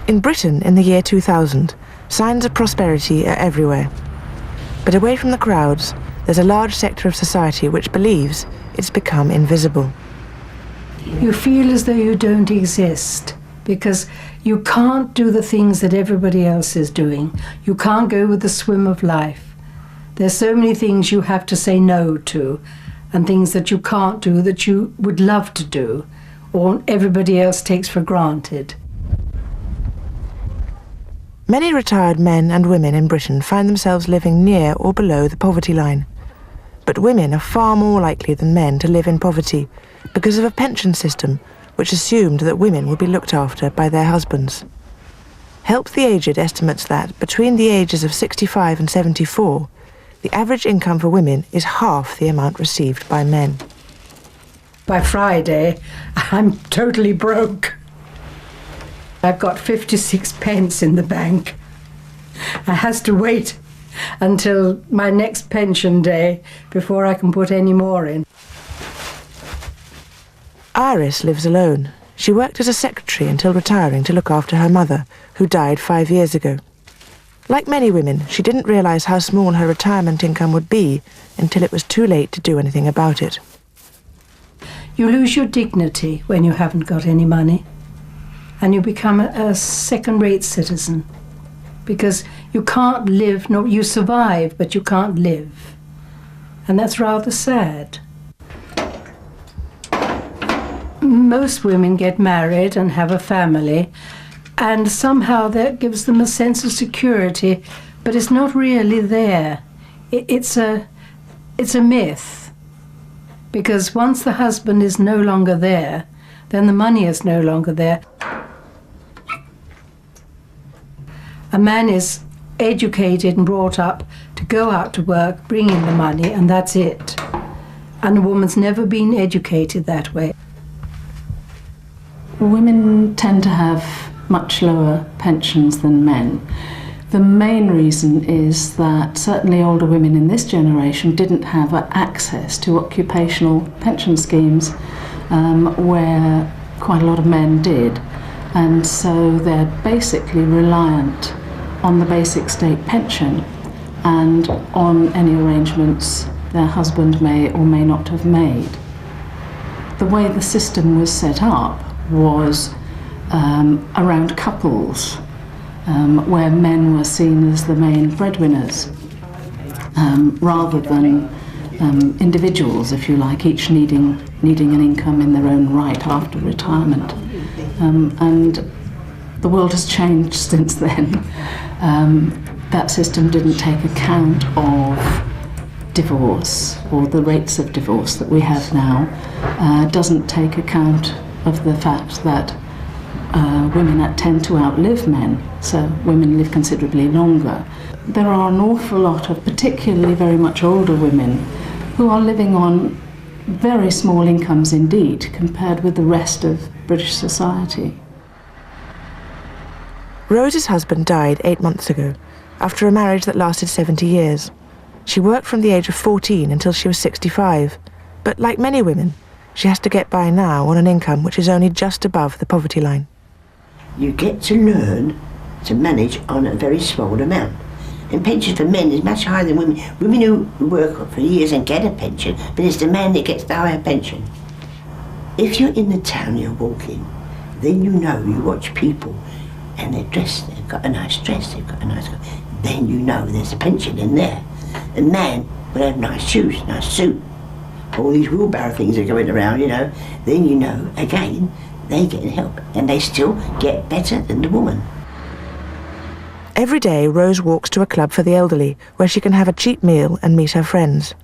In Britain in the year 2000, signs of prosperity are everywhere. But away from the crowds, there's a large sector of society which believes it's become invisible. You feel as though you don't exist because you can't do the things that everybody else is doing. You can't go with the swim of life. There's so many things you have to say no to and things that you can't do that you would love to do or everybody else takes for granted. Many retired men and women in Britain find themselves living near or below the poverty line. But women are far more likely than men to live in poverty because of a pension system which assumed that women would be looked after by their husbands. Help the Aged estimates that between the ages of 65 and 74, the average income for women is half the amount received by men. By Friday, I'm totally broke. I've got 56 pence in the bank. I has to wait until my next pension day before I can put any more in. Iris lives alone. She worked as a secretary until retiring to look after her mother, who died 5 years ago. Like many women, she didn't realise how small her retirement income would be until it was too late to do anything about it. You lose your dignity when you haven't got any money. And you become a second-rate citizen because you can't live, no, you survive, but you can't live. And that's rather sad. Most women get married and have a family, and somehow that gives them a sense of security, but it's not really there. It's a myth, because once the husband is no longer there, then the money is no longer there. A man is educated and brought up to go out to work, bring in the money, and that's it. And a woman's never been educated that way. Women tend to have much lower pensions than men. The main reason is that certainly older women in this generation didn't have access to occupational pension schemes where quite a lot of men did. And so they're basically reliant on the basic state pension and on any arrangements their husband may or may not have made. The way the system was set up was around couples, where men were seen as the main breadwinners, rather than individuals, if you like, each needing an income in their own right after retirement. And the world has changed since then. That system didn't take account of divorce or the rates of divorce that we have now. Doesn't take account of the fact that women tend to outlive men, so women live considerably longer. There are an awful lot of particularly very much older women who are living on very small incomes indeed compared with the rest of British society. Rose's husband died 8 months ago, after a marriage that lasted 70 years. She worked from the age of 14 until she was 65, but like many women, she has to get by now on an income which is only just above the poverty line. You get to learn to manage on a very small amount. And pension for men is much higher than women. Women who work for years and get a pension, but it's the man that gets the higher pension. If you're in the town, you're walking, then you know, you watch people, and they're dressed, they've got a nice dress, they've got a nice car, then you know there's a pension in there. A man will have nice shoes, nice suit, all these wheelbarrow things are going around, you know, then you know, again, they get help, and they still get better than the woman. Every day, Rose walks to a club for the elderly, where she can have a cheap meal and meet her friends.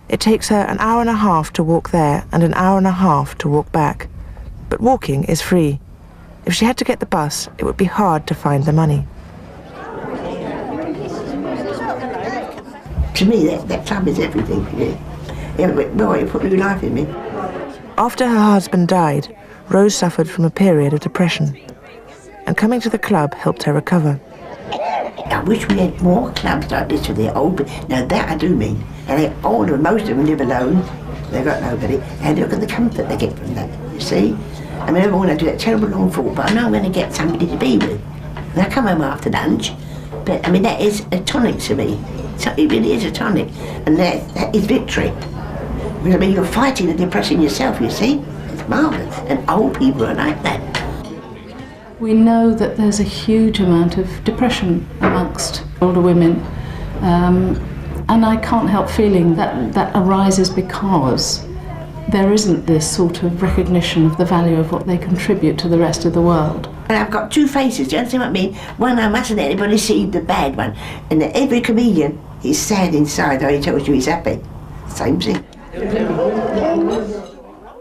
It takes her an hour and a half to walk there and an hour and a half to walk back. But walking is free. If she had to get the bus, it would be hard to find the money. To me, that club is everything. Well, it put new life in me. After her husband died, Rose suffered from a period of depression, and coming to the club helped her recover. I wish we had more clubs like this for the old people. Now that I do mean. And they're older, most of them live alone. They've got nobody. And look at the comfort they get from that, you see? I mean, I don't want to do that terrible long walk, but I know I'm going to get somebody to be with. And I come home after lunch. But, I mean, that is a tonic to me. So it really is a tonic. And that is victory. Because, I mean, you're fighting the depression yourself, you see? It's marvellous. And old people are like that. We know that there's a huge amount of depression amongst older women, and I can't help feeling that arises because there isn't this sort of recognition of the value of what they contribute to the rest of the world. And I've got two faces, do you understand what I mean? One, I mustn't let anybody see the bad one, and every comedian is sad inside, though he tells you he's happy. Same thing.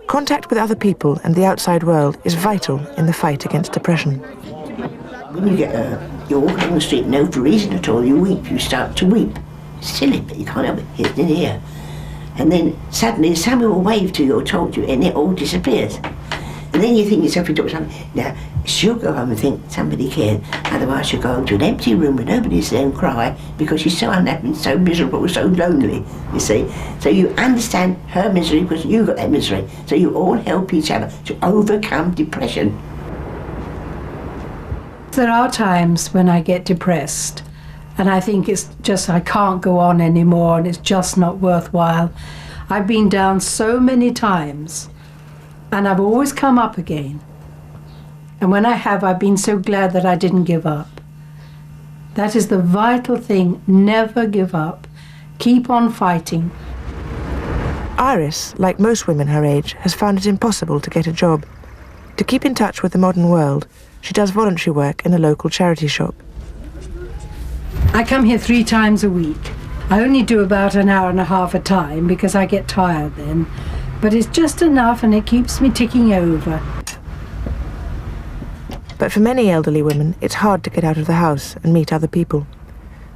Contact with other people and the outside world is vital in the fight against depression. When you get you're walking on the street, no reason at all, you weep, you start to weep. It's silly, but you can't help it, it's in here. And then suddenly someone will wave to you or talk to you and it all disappears. And then you think yourself, you talk to somebody, now she'll go home and think somebody cared, otherwise she'll go home to an empty room where nobody's there and cry because she's so unhappy, so miserable, so lonely, you see. So you understand her misery because you got that misery. So you all help each other to overcome depression. There are times when I get depressed and I think it's just I can't go on anymore and it's just not worthwhile. I've been down so many times and I've always come up again. And when I have, I've been so glad that I didn't give up. That is the vital thing, never give up. Keep on fighting. Iris, like most women her age, has found it impossible to get a job. To keep in touch with the modern world, she does voluntary work in a local charity shop. I come here 3 times a week. I only do about an hour and a half a time because I get tired then. But it's just enough and it keeps me ticking over. But for many elderly women, it's hard to get out of the house and meet other people.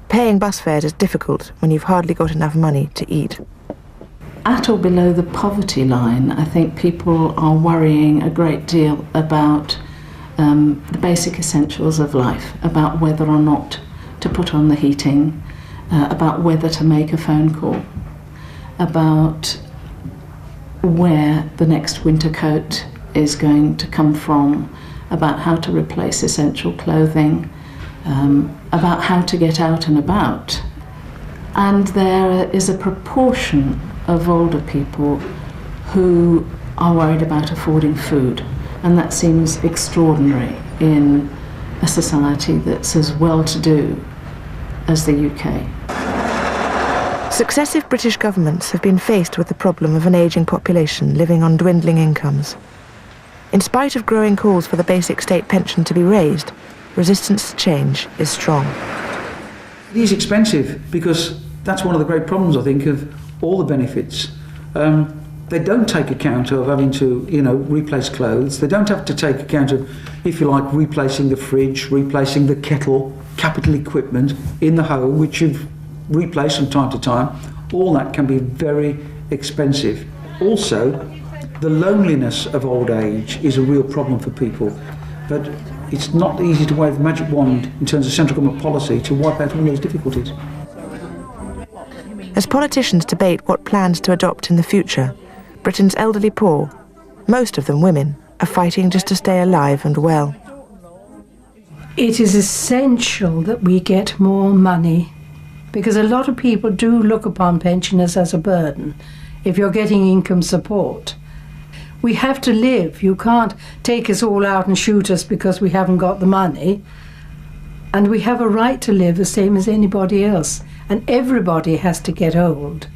Paying bus fares is difficult when you've hardly got enough money to eat. At or below the poverty line, I think people are worrying a great deal about the basic essentials of life, about whether or not to put on the heating, about whether to make a phone call, about where the next winter coat is going to come from, about how to replace essential clothing, about how to get out and about. And there is a proportion of older people who are worried about affording food, and that seems extraordinary in a society that's as well-to-do as the UK. Successive British governments have been faced with the problem of an ageing population living on dwindling incomes. In spite of growing calls for the basic state pension to be raised, resistance to change is strong. It is expensive because that's one of the great problems, I think, of all the benefits. They don't take account of having to, replace clothes. They don't have to take account of, if you like, replacing the fridge, replacing the kettle, capital equipment in the home, which you've replaced from time to time. All that can be very expensive. Also, the loneliness of old age is a real problem for people, but it's not easy to wave a magic wand in terms of central government policy to wipe out all those difficulties. As politicians debate what plans to adopt in the future, Britain's elderly poor, most of them women, are fighting just to stay alive and well. It is essential that we get more money because a lot of people do look upon pensioners as a burden if you're getting income support. We have to live. You can't take us all out and shoot us because we haven't got the money. And we have a right to live the same as anybody else. And everybody has to get old.